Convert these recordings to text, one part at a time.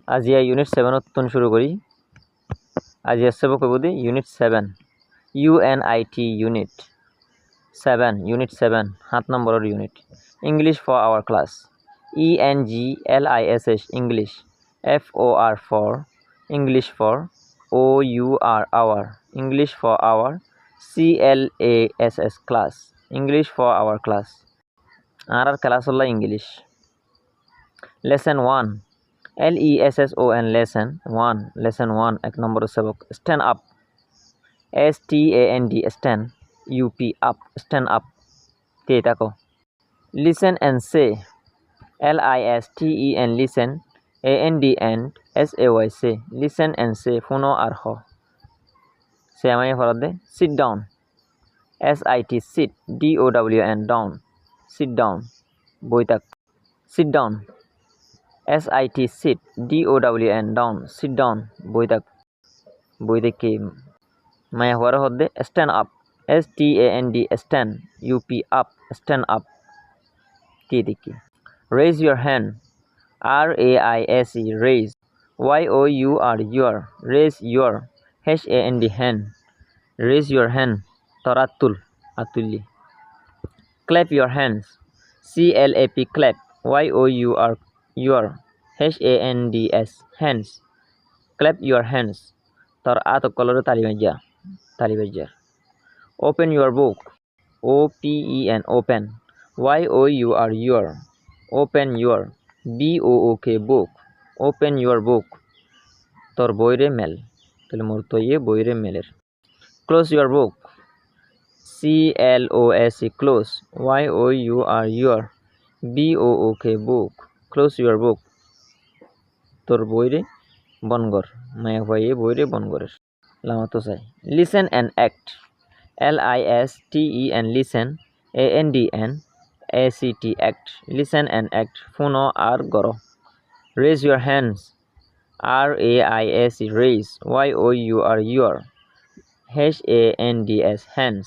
আজিয়া unit 7 নতুন শুরু করি। আজিয়া সেব কইব দি ইউনিট 7 UNIT ইউনিট 7 7 নম্বরের unit English for our class ENGLISH English FOR for English for OUR our English for our CLASS class English for our class আর class হলো English lesson 1 LESSON lesson 1 এক নম্বরের সবক stand up STAND stand UP up stand up তে তাকো listen and say LISTEN listen AND and SAY say listen and say শুনো আর হ সে আমি ফরদ দে sit down SIT sit DOWN down sit down বই তাক sit down SIT sit DOWN down sit down বই তাক বই দেখে মায়া হওয়ার হদ্দে stand up STAND stand UP up stand up কে দেখি raise your hand RAISE raise YOUR your raise your HAND hand raise your hand toratul atulli clap your hands CLAP clap YOUR your HANDS hands clap your hands tor ato color talibajar open your book OPEN open YOUR your open your BOOK book open your book tor boire mel tole mor toye boire meler close your book CLOSE close YOUR your BOOK book close your book তোর বইরে বনগর মায়া ভাইয়ে বইরে বনগরের লামাতো চাই listen and act LISTEN listen ANDN ACT act listen and act শুনো আর গর raise your hands RAISE raise YOUR your HANDS hands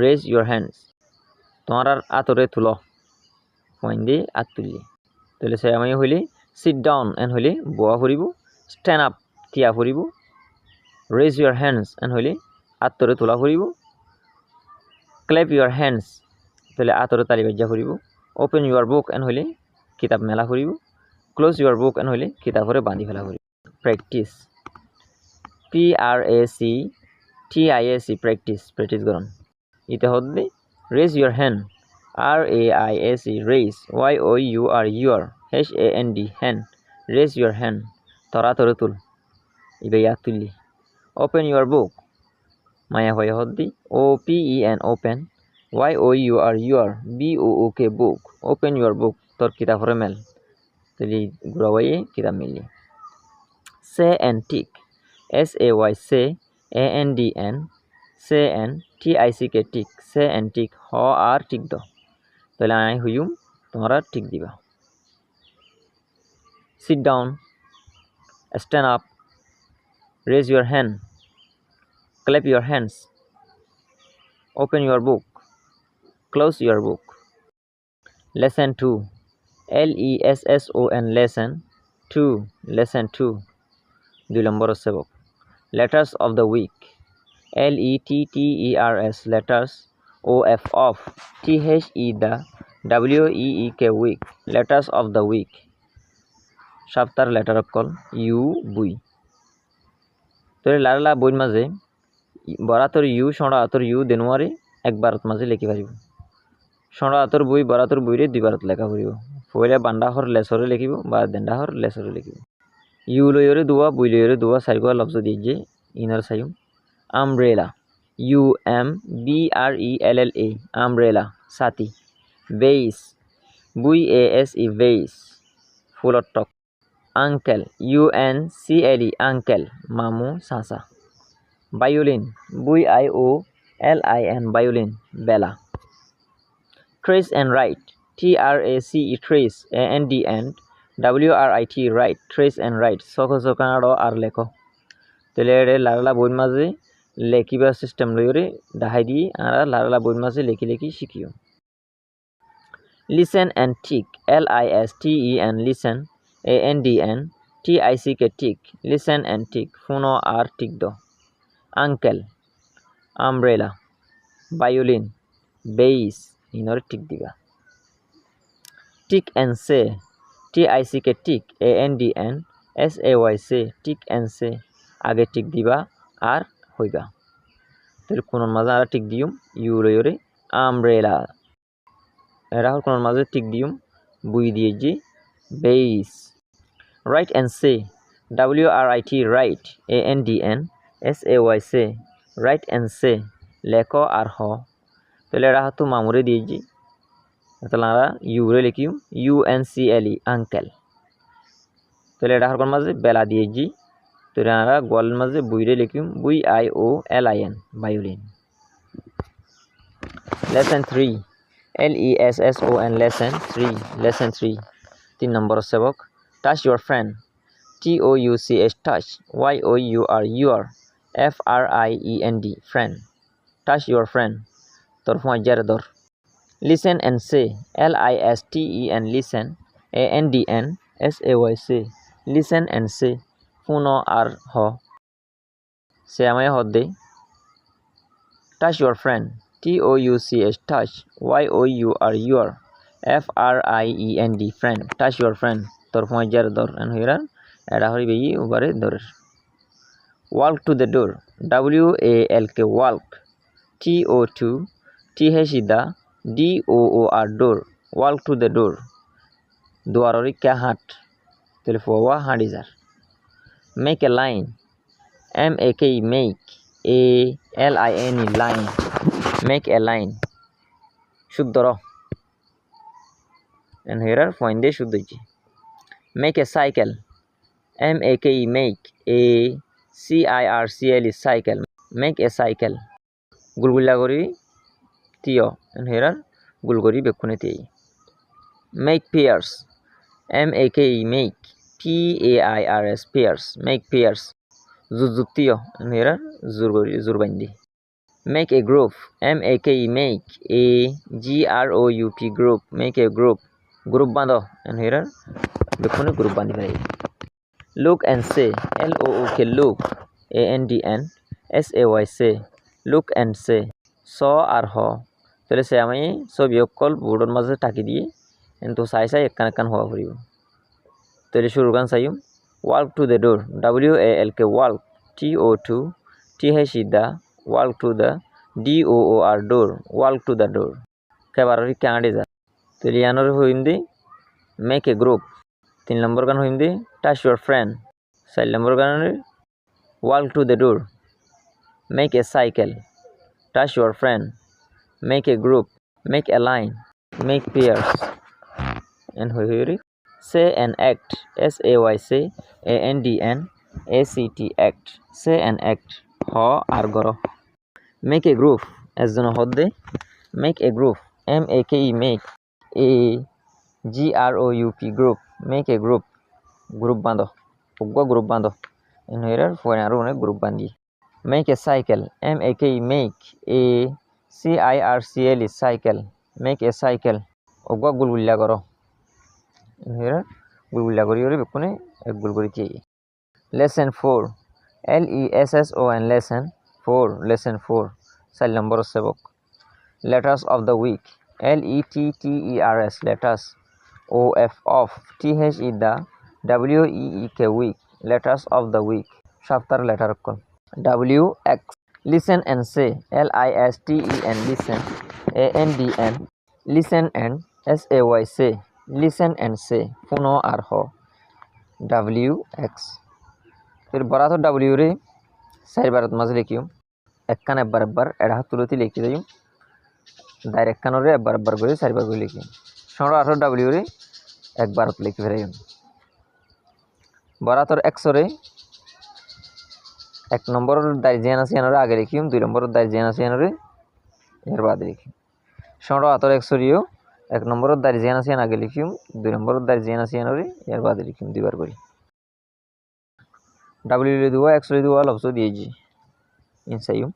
raise your hands তোমার আতরে তুলো পয়েন্টে আত তুললি তাহলে সে আমি হইলে sit down and হইলে বোয়া ফুরিব stand up থিয়া ফুরিব raise your hands and হইলে আতরে তোলা ফুরিব clap your hands তাহলে আতরে তালি বাজ্যা ফুরিব open your book and হইলে কিতাব মেলা ফুরিব close your book and হইলে কিতাবরে বাঁধি ফেলা ফুরিব practice PRACTICE practice করুন ইতে হদ্দে raise your hand RAISE raise YOUR your HAND hand raise your hand তোরা তোরে তুল ইবে ইয়া তুললি open your book মায়া হয়ে হদ্দি OPEN open YOUR your BOOK book open your book তোর কিতাবরে মেল তুলি গুড়াওয়াইয়ে কিতাব মিললি say and tick SAY say ANDN say and TICK tick say and tick হ আর tick দ তাহলে I হুইম তোমরা টিক দিবা sit down stand up raise your hand clap your hands open your book close your book lesson 2 LESSON lesson 2 2 নম্বর সেবক letters of the week LETTERS letters OF of THE the WEEK week letters of the week সপ্তাহের letter অকল you বুই তোর লালা বইর মাঝে বরাতর you সড়াতর you দেনুয়ারে একবারত মাঝে লিখি পারিব সড়াতর বই বরাতর বইরে দুইবারত লেখা পারিব পয়লা বান্ডাহর লেসরে লিখিব বা দেন্ডাহর লেসরে লিখিব ইউ লয়রে দুয়া বুই লয়রে দুয়া সাইগোয়া লফজ দিয়ে যে ইনার সাইম আমব্রেলা UMBRELLA আমব্রেলা সাথী বেইস বুই ASE বেইস ফুলত টক আঙ্কেল UNCLE আঙ্কেল মামু চাচা ভায়োলিন VIOLIN ভায়োলিন বেলা trace and write TRACE trace AND WRIT write trace and write সখো সকাড় আর লেখো তাহলে লালা বইর মাঝে লেখিবা সিস্টেম লইরে দেখাই দিয়ে আর লালা বইর মাঝে লেখি লেখি শিখিও listen and tick LISTEN listen ANDN TICK tick, listen and tick, funo ar tick do. Uncle, umbrella, violin, bass, inor tick diba. Tick and say, TICK tick, ANDN, SAY tick and say, আগে tick দিবা আর হইবা। তাহলে কোনর মাঝে আর tick দিউম, ইউরে umbrella। এরা হল কোনর মাঝে tick দিউম, বুই দিয়ে জি bass। Write and say, WRIT write, ANDN, SAY say, write and say, লেখো আর হ। তাহলে এরা হতো মামুরে দিয়েছি, তাহলে আমরা ইউরে লিখিম UNCLE আঙ্কেল। তাহলে এটা হরকর মাঝে বেলা দিয়েছি, তাহলে আমরা গোয়ালের মাঝে বুইরে লিখিম VIOLIN violin. Lesson 3 LESSON lesson 3 3 নম্বর সেবক touch your friend TOUCH touch YOUR FRIEND friend touch your friend তোর ফোঁয়ার দর। Listen and say, LISTEN listen, ANDN SAY say, listen and say, funo ar ho, say amay hodde. Touch your friend, TOUCH touch, YOUR FRIEND friend, touch your friend, tor phone jar dor, and here ada hori beyi ubare dor. Walk to the door, WALK walk, TO2 TH da DOOR door, walk to the door, দুয়াররি কে হাট, তাহলে ফোয়া হাঁডিজার। Make a line, MAK make, ALINE line, make a line, শুদ্ধ র, and here point দিয়ে শুদ্ধ হয়েছে। Make a cycle, MAK make, ACIRCLE cycle, make a cycle, গুলগুলা করি তিয়, and here গুল করি বেক্ষণে তিয়। Make pairs, MAK make, PAIRS pairs, make pairs, জুজুতিয়, and here জুর বান্ধি। Make a group, MAK make, AGROUP group, make a group, group বাঁধো, and here বেক্ষণে group বান্ধি ফেলাই। Look and say, LOOK look, ANDN SAY say, look and say, saw আর হ, তাহলে সে আমি ছবি অকল বোর্ডের মাঝে টাকি দিয়ে কিন্তু চাই একখান হওয়া ফুরিব। তাহলে শুরু গান chime walk to the door, WALK walk, TO2 TH da, walk to the DOOR door, walk to the door, কেবারই কাঁড়ে যা। তাহলে ইয়ানোর হইন্দি make a group, 3 নম্বর গান হইন্দি touch your friend, 4 নম্বর গান walk to the door, make a cycle, touch your friend, make a group, make a line, make pairs, and hoi say and act, SAY say, ANDN ACT act, say and act, ho ar goro। Make a group, একজন হদ্দে, make a group, MAK make, AGROUP group, make a group, group বাঁধো, group বাঁধো, এর phone আরো অনেক group বাঁধি। Make a cycle, MAK make, ACIRCLE cycle, make a cycle, গুলগুলা করো, এর গুলগুলা করি ওরে বেক্ষণে এক গুল করি চাই। Lesson 4 LESSON lesson 4 lesson 4 4 নম্বর সেবক letters of the week, LETTERS letters, OF of, THE the, WEEK week, letters of the week, সপ্তাহের লেটার অক্ষর। WX listen and say, LISTEN listen, ANDN listen and SAY say, listen and say, funo আর হ, WX। फिर बड़ा तो W रे side bar माঝে লিখিম, একখান একবার এড়া হাত তুলতি লিখি যাইম, ডাইরেক্ট কানরে একবার করে চারবার করে লিখিম, 18 W রে একবার লিখি ফেরাইম। বড় তোর 100 রে 1 নম্বর দাইজিয়ান আছে এনরে আগে লিখিম, 2 নম্বর দাইজিয়ান আছে এনরে এর বাদে লিখিম। 18 100 রিও 1 নম্বর দাইজিয়ান আছে আগে লিখিম, 2 নম্বর দাইজিয়ান আছে এনরে এর বাদে লিখিম দুইবার করে। W ले दुआ X ले दुआ लफ्ज़ दिएजी इंसाइम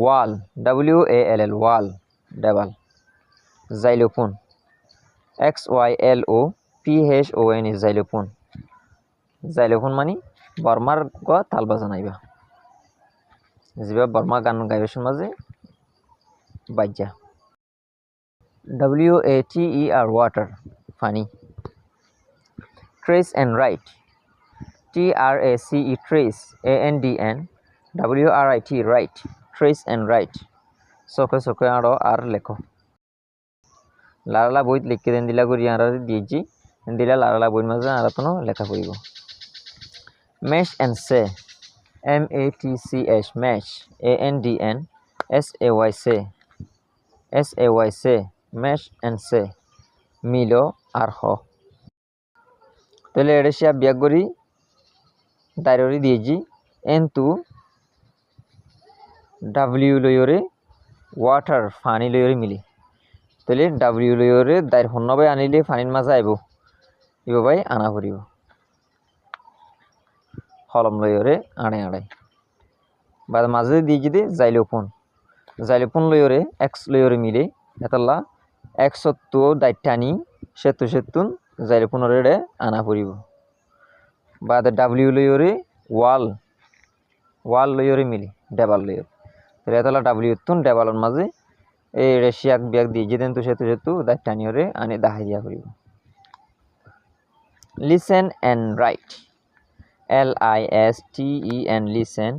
wall, WALL wall, devil, xylophone, XYLOPHONE xylophone, xylophone mani Burmar go tal bajanaiba jiba Burma gan gaibe maze bajja water funny trace and write trace write trace and write soke aro ar lekho লালা বইত লিখে দেন দিলা করি আর দিয়েছি দিলা লালা বই মাঝে আর তো লেখা করিব mesh and say mesh say mesh and say মিলো আর হ তাহলে এটা সে বিয়াগ করি দাইরি দিয়েছি কিন্তু w লয়রে ওয়াটার পানি লয়রে মিলি তাহলে w লয়রে দাইর হন্নবাই আনিলে পানির মাঝে আইব ইব ভাই আনা করিব হলম লয়রে আনে আড়াই বা মাঝে দিয়ে যদি জাইলোফোন লয়রে x লয়রে মিলে এতলা x তো দাইটানি সেতুন জাইলোফোনরে আনা করিব বা w লয়রে ওয়াল লয়রে মিলি দেবাল লয়রে তাহলে এতলা w তুন দেবালর মাঝে এই রেশিয়াক বিয়াক দিয়ে যেদিন তো সেতু দাইটানিরে আনি দাহাই দিয়া করিব listen and write listen listen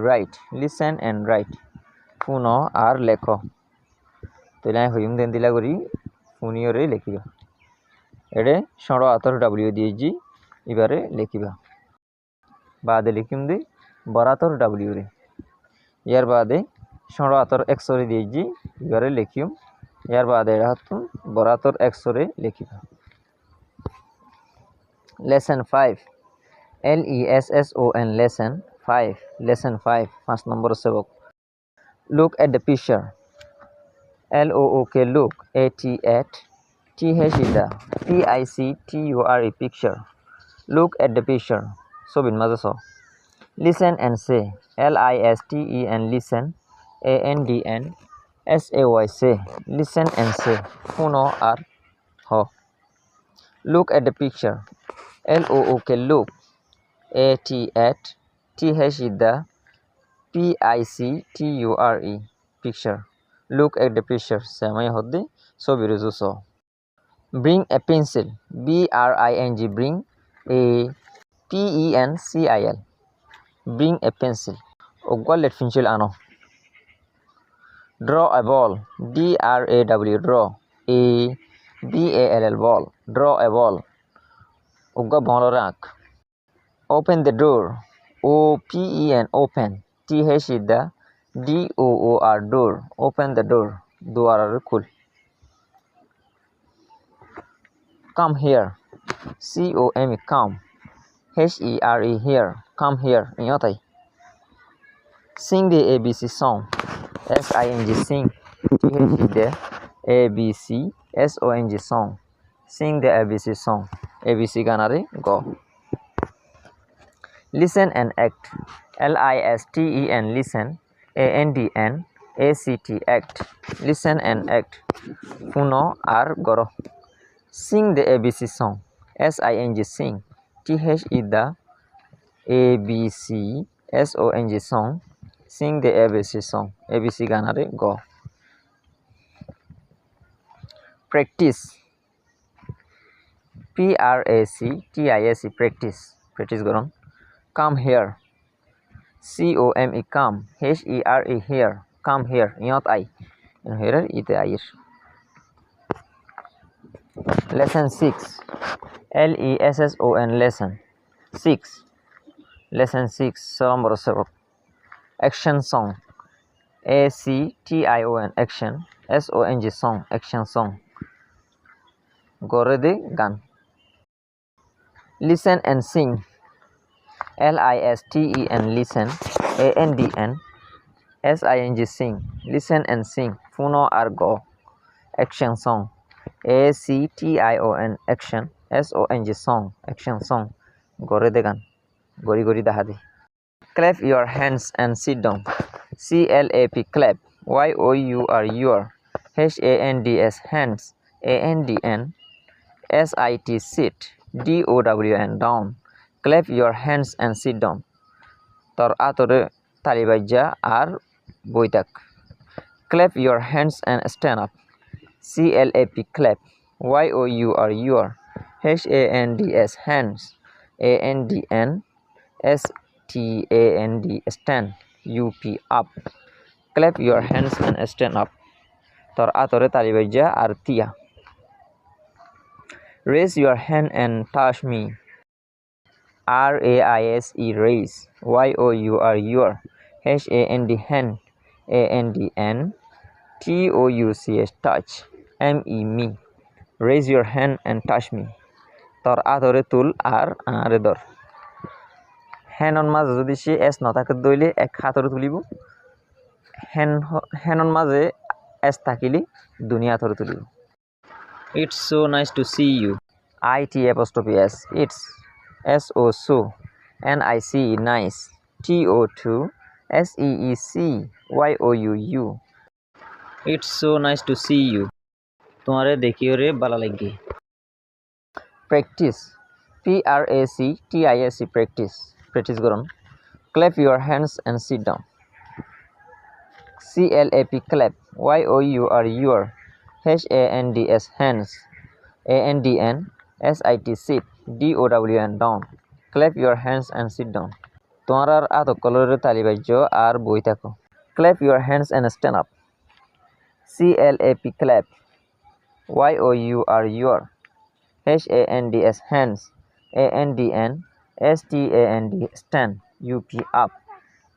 write listen and write পুনো আর লেখো তাহলে আমি হইম দেন দিলা করি পুনিয়রে লিখিবা এডে সড় আতর w দিয়েছি এবারে লিখিবা বাদে লিখিম দি বরাতর w রে ইয়ার বাদে সড় আতর x রে দিয়েছি এবারে লিখিম ইয়ার বাদে হাতুন বরাতর x রে লিখিবা lesson 5 lesson 5 5 নম্বর সবক look at the picture look at th is the picture picture look at the picture sobin maze so listen and say listen say listen and say puno ar ho look at the picture look at th is the picture picture look at the picture samay hodde sobiru so bring a pencil bring a pencil bring a pencil ogwalet pencil ano draw a ball draw a ball draw a ball ogga ball rak open the door open th is the door open the door duar khul come here come here come here inyotai sing the abc song sing the abc song sing the abc song abc ganare go listen and act listen act listen and act puno ar goro sing the abc song sing th is the abc song sing the abc song abc ganare go practice practice goron come here come here come here iot I here ite ayir lesson 6 lesson 6 নম্বর সবক action song action song action song gore de গান listen and sing listen sing listen and sing puno ar go action song action song action song gore de গান gori daha de clap your hands and sit down clap clap your hands hands sit DOWN down. Clap your hands and sit down. তোর আতরে তালি বাজ্যা আর বই থাক। Clap your hands and stand up. CLAP clap. YOUR your. HANDS hands. ANDN STAND stand. UP up. Clap your hands and stand up. তোর আতরে তালি বাজ্যা আর তিয়া। Raise your hand and touch me. RAISE raise. YOUR your. HAND hand. ANDN TOUCH touch. ME me. Raise your hand and touch me. তোর আতরে তুল আর আরে ধর। হ্যানন মাঝে যদি সে S না থাকে দইলে এক হাতরে তুলিব। হ্যানন মাঝে এস থাকিলে দুনিয়া হাতরে তুলিব। It's so nice to see you. IT_S. It's SO so. NICE nice. TO2 SEEC YOUU. It's so nice to see you. তোমারে দেখিও রে ভালো লাগে। Practice. PRACTICE practice. Practice করুন। Clap your hands and sit down. CLAP clap. YOUR your. HANDS hands. ANDN SIT sit. DOWN down. Clap your hands and sit down. তোমার আর আত কলরের তালি বাজ্য আর বই থাকো। Clap your hands and stand up. CLAP clap. YOUR your. HANDS hands. ANDN STAND stand. UP up.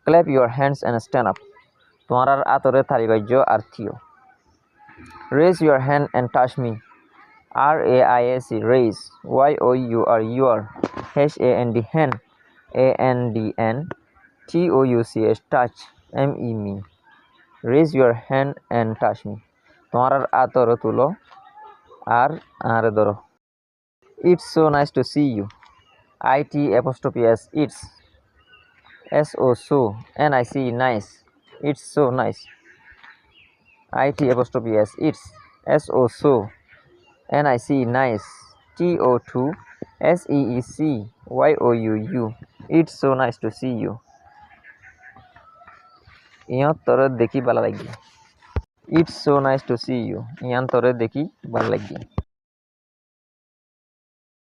Clap your hands and stand up. তোমার আর আতরে তালি বাজ্য আর Theo. Raise your hand and touch me. RAISE raise. YOUR your. HAND hand. ANDN TOUCH touch. ME me. Raise your hand and touch me. তোমার আর আতরে তুলো আর আরে ধরো। It's so nice to see you. IT_S. It's SO so. NICE nice. It's so nice. IT_S. It's SO so. NICE nice. TO2 SEEC YOUU. It's so nice to see you. ইয়ত তোরে দেখি ভালো লাগি। It's so nice to see you. ইয়ান তোরে দেখি ভালো লাগি।